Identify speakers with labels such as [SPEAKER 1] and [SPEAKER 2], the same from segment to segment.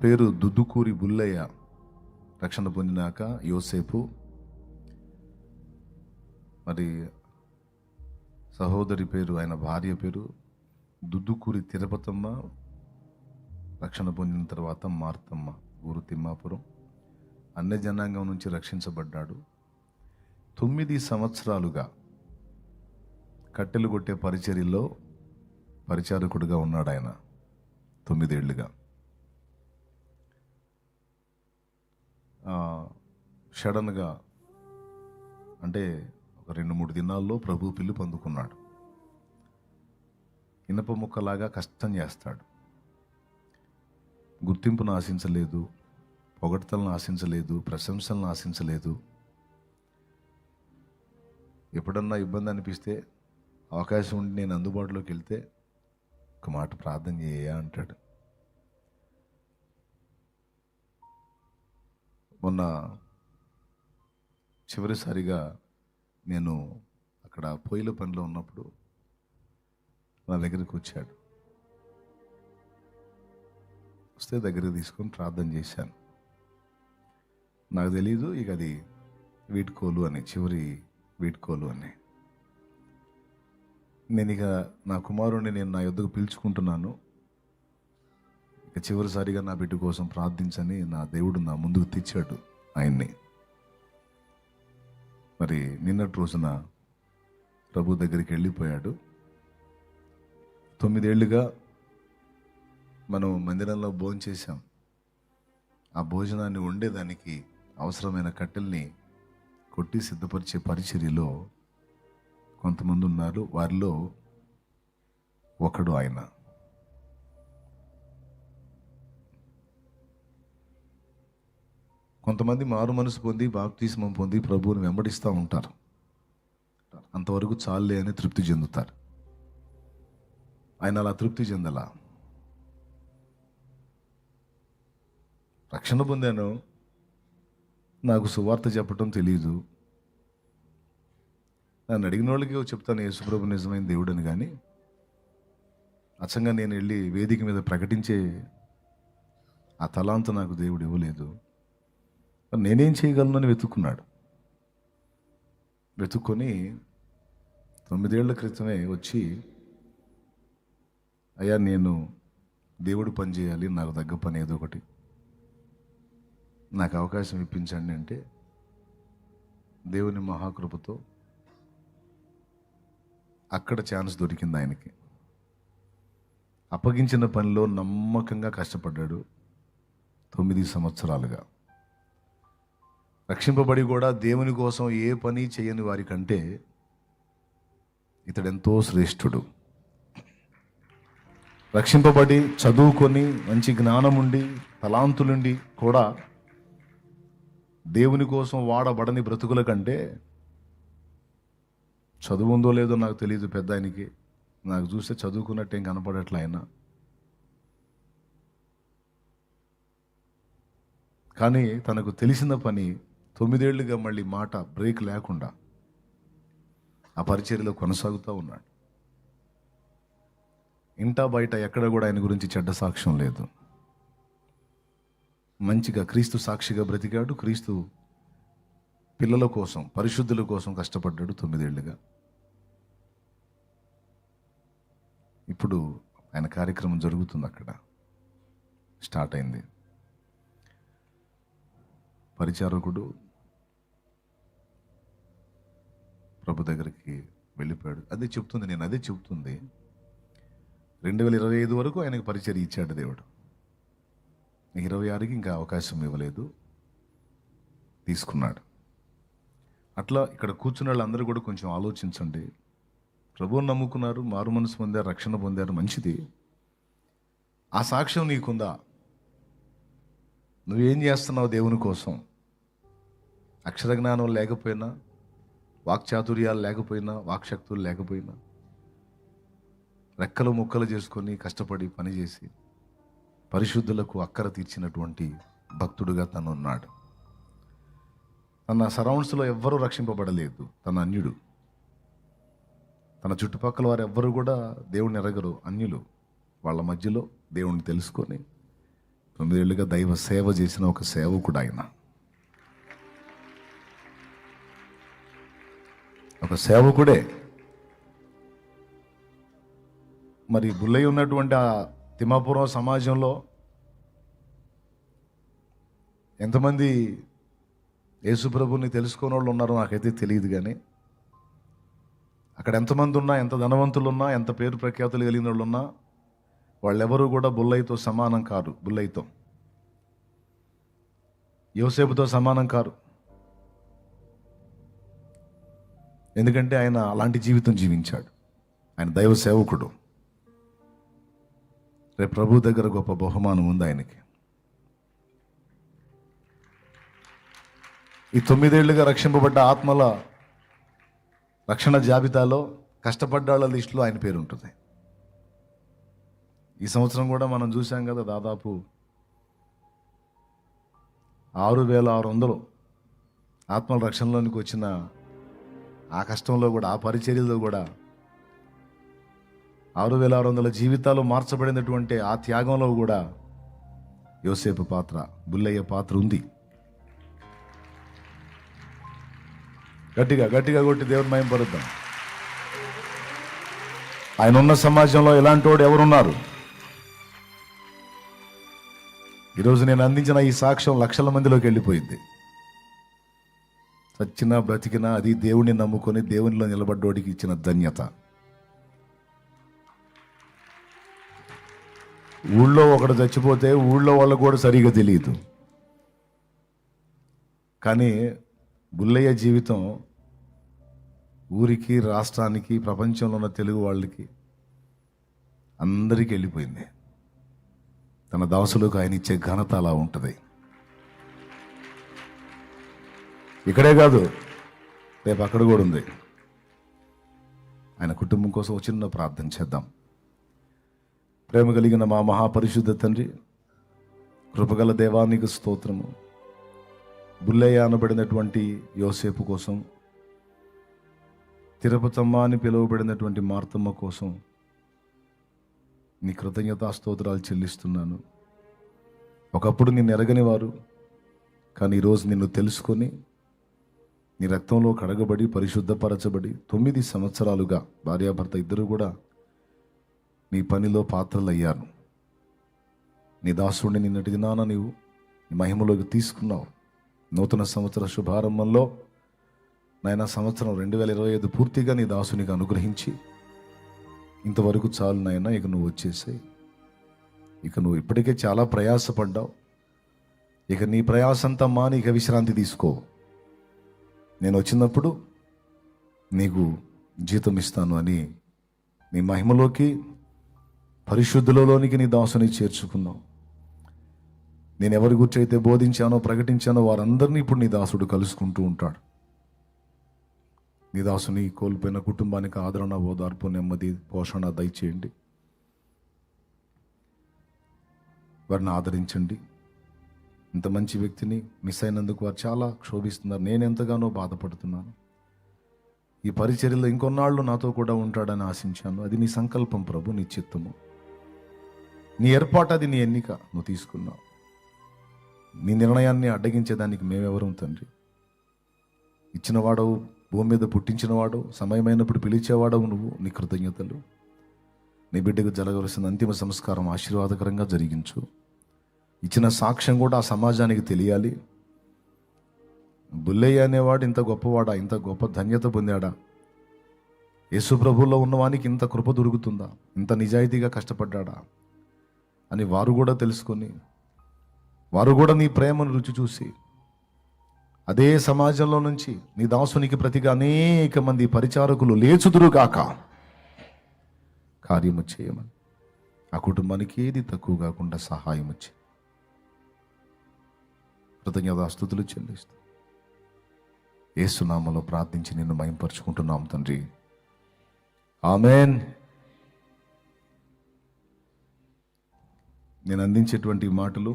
[SPEAKER 1] పేరు దుద్దుకూరి బుల్లయ్య. రక్షణ పొందినాక యోసేపు, మరి సహోదరి పేరు, ఆయన భార్య పేరు దుద్దుకూరి తిరుపతమ్మ. రక్షణ పొందిన తర్వాత మార్తమ్మ, ఊరు తిమ్మాపురం. అన్య జనాంగం నుంచి రక్షించబడ్డాడు. 9 సంవత్సరాలుగా కట్టెలు కొట్టే పరిచర్యలో పరిచారకుడిగా ఉన్నాడు ఆయన. 9 ఏళ్ళుగా. సడన్గా అంటే ఒక 2-3 దినాల్లో ప్రభు పిలుపు అందుకున్నాడు. ఇనప ముక్కలాగా కష్టం చేస్తాడు. గుర్తింపును ఆశించలేదు, పొగడ్తలను ఆశించలేదు, ప్రశంసలను ఆశించలేదు. ఎప్పుడన్నా ఇబ్బంది అనిపిస్తే, అవకాశం ఉండి నేను అందుబాటులోకి వెళ్తే ఒక మాట ప్రార్థన చేయ అంటాడు. మొన్న చివరిసారిగా నేను అక్కడ పొయ్యిల పనిలో ఉన్నప్పుడు నా దగ్గరికి వచ్చాడు. వస్తే దగ్గరికి తీసుకొని ప్రార్థన చేశాను. నాకు తెలీదు ఇక అది వీడ్కోలు అని, చివరి వీడ్కోలు అని. నేను ఇక నా కుమారుడిని నేను నా యొద్దకు పిలుచుకుంటున్నాను, ఇక చివరిసారిగా నా బిడ్డ కోసం ప్రార్థించని నా దేవుడు నా ముందుకు తెచ్చాడు ఆయన్ని. మరి నిన్నటి రోజున ప్రభు దగ్గరికి వెళ్ళిపోయాడు. 9 ఏళ్ళుగా మనం మందిరంలో భోజనం చేశాం. ఆ భోజనాన్ని వండేదానికి అవసరమైన కట్టెల్ని కొట్టి సిద్ధపరిచే పరిచర్యలో కొంతమంది ఉన్నారు. వారిలో ఒకడు ఆయన. కొంతమంది మారు మనసు పొంది బాప్తిస్మం పొంది ప్రభువుని వెంబడిస్తూ ఉంటారు. అంతవరకు చాలే అని తృప్తి చెందుతారు. ఆయన అలా తృప్తి చెందలా. రక్షణ పొందాను, నాకు సువార్త చెప్పటం తెలీదు, నన్ను అడిగిన వాళ్ళకి చెప్తాను యేసుప్రభు నిజమైన దేవుడని, కానీ అచ్చంగా నేను వెళ్ళి వేదిక మీద ప్రకటించే ఆ తలాంత నాకు దేవుడు ఇవ్వలేదు. నేనేం చేయగలను అని వెతుక్కున్నాడు. వెతుక్కొని 9 ఏళ్ల క్రితమే వచ్చి, అయ్యా నేను దేవుడు పని చేయాలి, నాకు తగ్గ పని ఏదో ఒకటి, నాకు అవకాశం ఇప్పించండి అంటే దేవుని మహాకృపతో అక్కడ ఛాన్స్ దొరికింది ఆయనకి. అప్పగించిన పనిలో నమ్మకంగా కష్టపడ్డాడు 9 సంవత్సరాలుగా. రక్షింపబడి కూడా దేవుని కోసం ఏ పని చేయని వారి కంటే ఇతడెంతో శ్రేష్ఠుడు. రక్షింపబడి చదువుకొని మంచి జ్ఞానం ఉండి తలాంతులుండి కూడా దేవుని కోసం వాడబడని బ్రతుకుల కంటే, చదువు ఉందో లేదో నాకు తెలియదు పెద్ద ఆయనకి, నాకు చూస్తే చదువుకున్నట్టేం కనపడట్లే ఆయన. కానీ తనకు తెలిసిన పని 9 ఏళ్ళుగా మళ్ళీ మాట బ్రేక్ లేకుండా ఆ పరిచర్యలో కొనసాగుతూ ఉన్నాడు. ఇంటా బయట ఎక్కడ కూడా ఆయన గురించి చెడ్డ సాక్ష్యం లేదు. మంచిగా క్రీస్తు సాక్షిగా బ్రతికాడు. క్రీస్తు పిల్లల కోసం, పరిశుద్ధుల కోసం కష్టపడ్డాడు 9 ఏళ్ళుగా. ఇప్పుడు ఆయన కార్యక్రమం జరుగుతుంది, అక్కడ స్టార్ట్ అయింది. పరిచారకుడు ప్రభు దగ్గరికి వెళ్ళిపోయాడు. అదే చెప్తుంది, నేను అదే చెప్తుంది. 2025 వరకు ఆయనకు పరిచర్య ఇచ్చాడు దేవుడు. 26కి ఇంకా అవకాశం ఇవ్వలేదు, తీసుకున్నాడు. అట్లా ఇక్కడ కూర్చున్న వాళ్ళందరూ కూడా కొంచెం ఆలోచించండి. ప్రభువుని నమ్ముకున్నారు, మారు మనసు పొందారు, రక్షణ పొందారు, మంచిది. ఆ సాక్ష్యం నీకుందా? నువ్వేం చేస్తున్నావు దేవుని కోసం? అక్షర జ్ఞానం లేకపోయినా, వాక్చాతుర్యాలు లేకపోయినా, వాక్శక్తులు లేకపోయినా, రెక్కలు ముక్కలు చేసుకొని కష్టపడి పనిచేసి పరిశుద్ధులకు అక్కర తీర్చినటువంటి భక్తుడుగా తను ఉన్నాడు. తన సరౌండ్స్లో ఎవ్వరూ రక్షింపబడలేదు. తన అన్యుడు. తన చుట్టుపక్కల వారు ఎవ్వరు కూడా దేవుడిని ఎరగరు, అన్యులు. వాళ్ళ మధ్యలో దేవుణ్ణి తెలుసుకొని 9 ఏళ్ళుగా దైవ సేవ చేసిన ఒక సేవకుడు ఆయన. ఒక సేవకుడే. మరి బుల్లయ్య ఉన్నటువంటి ఆ తిమ్మాపురం సమాజంలో ఎంతమంది యేసుప్రభుని తెలుసుకునే వాళ్ళు ఉన్నారో నాకైతే తెలియదు. కానీ అక్కడ ఎంతమంది ఉన్నా, ఎంత ధనవంతులు ఉన్నా, ఎంత పేరు ప్రఖ్యాతులు కలిగిన వాళ్ళు ఉన్నా, వాళ్ళెవరూ కూడా బుల్లయ్యతో సమానం కారు. బుల్లయ్యతో, యోసేపుతో సమానం కారు. ఎందుకంటే ఆయన అలాంటి జీవితం జీవించాడు. ఆయన దైవ సేవకుడు. రేపు ప్రభు దగ్గర గొప్ప బహుమానం ఉంది ఆయనకి. ఈ 9 ఏళ్ళుగా రక్షింపబడ్డ ఆత్మల రక్షణ జాబితాలో కష్టపడ్డాళ్ళ లిస్టులో ఆయన పేరు ఉంటుంది. ఈ సంవత్సరం కూడా మనం చూసాం కదా, దాదాపు 6,600 ఆత్మల రక్షణలోనికి వచ్చిన ఆ కష్టంలో కూడా, ఆ పరిచర్యలో కూడా 6,600 జీవితాలు మార్చబడినటువంటి ఆ త్యాగంలో కూడా యోసేపు పాత్ర, బుల్లయ్య పాత్ర ఉంది. గట్టిగా గట్టిగా కొట్టి దేవుని మహిమ పరుద్దాం. ఆయన ఉన్న సమాజంలో ఇలాంటి వాడు ఎవరున్నారు? ఈరోజు నేను అందించిన ఈ సాక్ష్యం లక్షల మందిలోకి వెళ్ళిపోయింది. చచ్చినా బ్రతికినా అది దేవుడిని నమ్ముకొని దేవునిలో నిలబడ్డోడికి ఇచ్చిన ధన్యత. ఊళ్ళో ఒకడు చచ్చిపోతే ఊళ్ళో వాళ్ళకు కూడా సరిగా తెలియదు. కానీ బుల్లయ్య జీవితం ఊరికి, రాష్ట్రానికి, ప్రపంచంలో ఉన్న తెలుగు వాళ్ళకి అందరికీ వెళ్ళిపోయింది. తన దాసులకు ఆయన ఇచ్చే ఘనత అలా ఉంటుంది. ఇక్కడే కాదు, రేపు అక్కడ కూడా ఉంది. ఆయన కుటుంబం కోసం ఒక చిన్న ప్రార్థన చేద్దాం. ప్రేమ కలిగిన మా మహాపరిశుద్ధ తండ్రి, కృపగల దేవానికి స్తోత్రము. బుల్లయ్య అనబడినటువంటి యోసేపు కోసం, తిరుపతమ్మ అని పిలువబడినటువంటి మార్తమ్మ కోసం నీ కృతజ్ఞతా స్తోత్రాలు చెల్లిస్తున్నాను. ఒకప్పుడు నిన్ను ఎరగని వారు, కానీ ఈరోజు నిన్ను తెలుసుకొని నీ రక్తంలో కడగబడి పరిశుద్ధపరచబడి 9 సంవత్సరాలుగా భార్యాభర్త ఇద్దరు కూడా నీ పనిలో పాత్రలు అయ్యారు. నీ దాసుడిని నిన్నటి దినాన నీవు నీ మహిమలోకి తీసుకున్నావు. నూతన సంవత్సర శుభారంభంలో నాయన సంవత్సరం 2025 పూర్తిగా నీ దాసునికి అనుగ్రహించి, ఇంతవరకు చాలు నాయన, ఇక నువ్వు వచ్చేసాయి. ఇక నువ్వు ఇప్పటికే చాలా ప్రయాసపడ్డావు. ఇక నీ ప్రయాసంతా మాని ఇక విశ్రాంతి తీసుకో. నేను వచ్చినప్పుడు నీకు జీతం ఇస్తాను అని నీ మహిమలోకి, పరిశుద్ధులలోనికి నీ దాసుని చేర్చుకున్నావు. నేను ఎవరి గురించి అయితే బోధించానో, ప్రకటించానో వారందరినీ ఇప్పుడు నీ దాసుడు కలుసుకుంటూ ఉంటాడు. నీ దాసుని కోల్పోయిన కుటుంబానికి ఆదరణ, ఓదార్పు, నెమ్మది, పోషణ దయచేయండి. వారిని ఆదరించండి. ఇంత మంచి వ్యక్తిని మిస్ అయినందుకు వారు చాలా క్షోభిస్తున్నారు. నేను ఎంతగానో బాధపడుతున్నాను. ఈ పరిచర్యలో ఇంకొన్నాళ్ళు నాతో కూడా ఉంటాడని ఆశించాను. అది నీ సంకల్పం ప్రభు, నీ చిత్తము, నీ ఏర్పాటు, అది నీ ఎన్నిక. నువ్వు తీసుకున్నావు. నీ నిర్ణయాన్ని అడ్డగించేదానికి మేమెవరం తండ్రి? ఇచ్చినవాడవు, భూమి మీద పుట్టించినవాడవు, సమయమైనప్పుడు పిలిచేవాడవు నువ్వు. నీ కృతజ్ఞతలు. నీ బిడ్డకు జరగవలసిన అంతిమ సంస్కారం ఆశీర్వాదకరంగా జరిగించు. ఇచ్చిన సాక్ష్యం కూడా ఆ సమాజానికి తెలియాలి. బుల్లయ్య అనేవాడు ఇంత గొప్పవాడా, ఇంత గొప్ప ధన్యత పొందాడా? యేసు ప్రభువులో ఉన్నవానికి ఇంత కృప దొరుకుతుందా, ఇంత నిజాయితీగా కష్టపడ్డాడా అని వారు కూడా తెలుసుకొని, వారు కూడా నీ ప్రేమను రుచి చూసి అదే సమాజంలో నుంచి నీ దాసునికి ప్రతిగా అనేక మంది పరిచారకులు లేచుదురుగాక. కార్యము చేయమని ఆ కుటుంబానికి ఏది తక్కువ కాకుండా సహాయం వచ్చి కృతజ్ఞతాస్తుతులు చెల్లిస్తూ యేసునామములో ప్రార్థించి నిన్ను మహింపరుచుకుంటున్నాం తండ్రి. ఆమెన్. నేను అందించేటువంటి మాటలు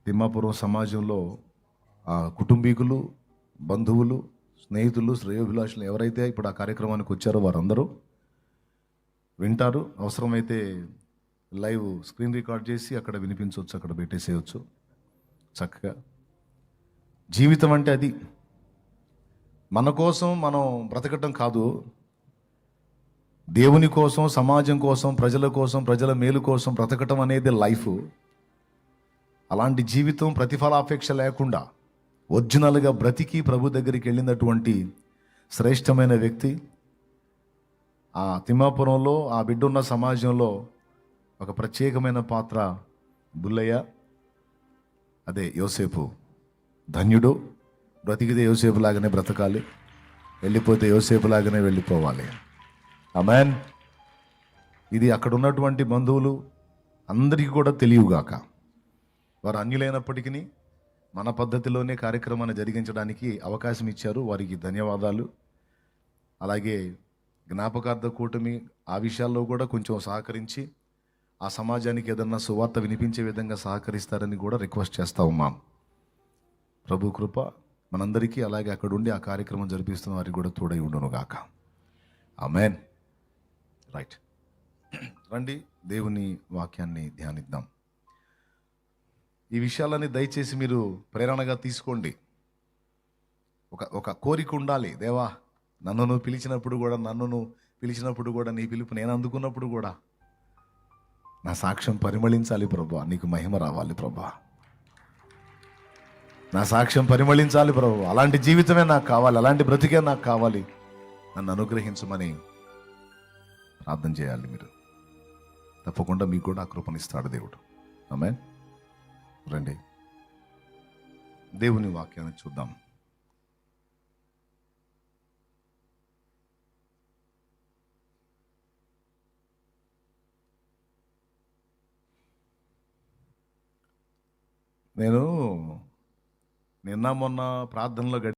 [SPEAKER 1] తిమ్మాపురం సమాజంలో ఆ కుటుంబీకులు, బంధువులు, స్నేహితులు, శ్రేయోభిలాషులు ఎవరైతే ఇప్పుడు ఆ కార్యక్రమానికి వచ్చారో వారందరూ వింటారు. అవసరమైతే లైవ్ స్క్రీన్ రికార్డ్ చేసి అక్కడ వినిపించవచ్చు, అక్కడ పెట్టేసేయచ్చు చక్కగా. జీవితం అంటే అది. మన కోసం మనం బ్రతకటం కాదు, దేవుని కోసం, సమాజం కోసం, ప్రజల కోసం, ప్రజల మేలు కోసం బ్రతకటం అనేది లైఫ్. అలాంటి జీవితం ప్రతిఫలాపేక్ష లేకుండా ఒరిజినల్గా బ్రతికి ప్రభు దగ్గరికి వెళ్ళినటువంటి శ్రేష్టమైన వ్యక్తి ఆ తిమ్మాపురంలో, ఆ బిడ్డున్న సమాజంలో ఒక ప్రత్యేకమైన పాత్ర బుల్లయ్య, అదే యోసేపు. ధన్యుడు. బ్రతికితే యోసేపు లాగానే బ్రతకాలి, వెళ్ళిపోతే యోసేపు లాగానే వెళ్ళిపోవాలి. ఆమేన్. ఇది అక్కడ ఉన్నటువంటి బంధువులు అందరికీ కూడా తెలియగాక. వారు అన్యులైనప్పటికీ మన పద్ధతిలోనే కార్యక్రమాన్ని జరిగించడానికి అవకాశం ఇచ్చారు. వారికి ధన్యవాదాలు. అలాగే జ్ఞాపకార్థ కూటమి ఆ విషయాల్లో కూడా కొంచెం సహకరించి ఆ సమాజానికి ఏదన్నా సువార్త వినిపించే విధంగా సహకరిస్తారని కూడా రిక్వెస్ట్ చేస్తా ఉన్నాం. ప్రభు కృప మనందరికీ, అలాగే అక్కడ ఉండి ఆ కార్యక్రమం జరిపిస్తున్న వారికి కూడా తోడై ఉండును గాక. ఆమేన్. రైట్, రండి దేవుని వాక్యాన్ని ధ్యానిద్దాం. ఈ విషయాలని దయచేసి మీరు ప్రేరణగా తీసుకోండి. ఒక కోరిక ఉండాలి. దేవా, నన్ను నువ్వు పిలిచినప్పుడు కూడా నీ పిలుపు నేను అందుకున్నప్పుడు కూడా నా సాక్ష్యం పరిమళించాలి ప్రభా, నీకు మహిమ రావాలి ప్రభా, నా సాక్ష్యం పరిమళించాలి ప్రభు. అలాంటి జీవితమే నాకు కావాలి, అలాంటి బ్రతికే నాకు కావాలి. నన్ను అనుగ్రహించమని ప్రార్థన చేయాలి మీరు. తప్పకుండా మీకు కూడా ఆ కృపనిస్తాడు దేవుడు. ఆమేన్. రండి దేవుని వాక్యాన్ని చూద్దాం. నేను నిన్న మొన్న ప్రార్థనలో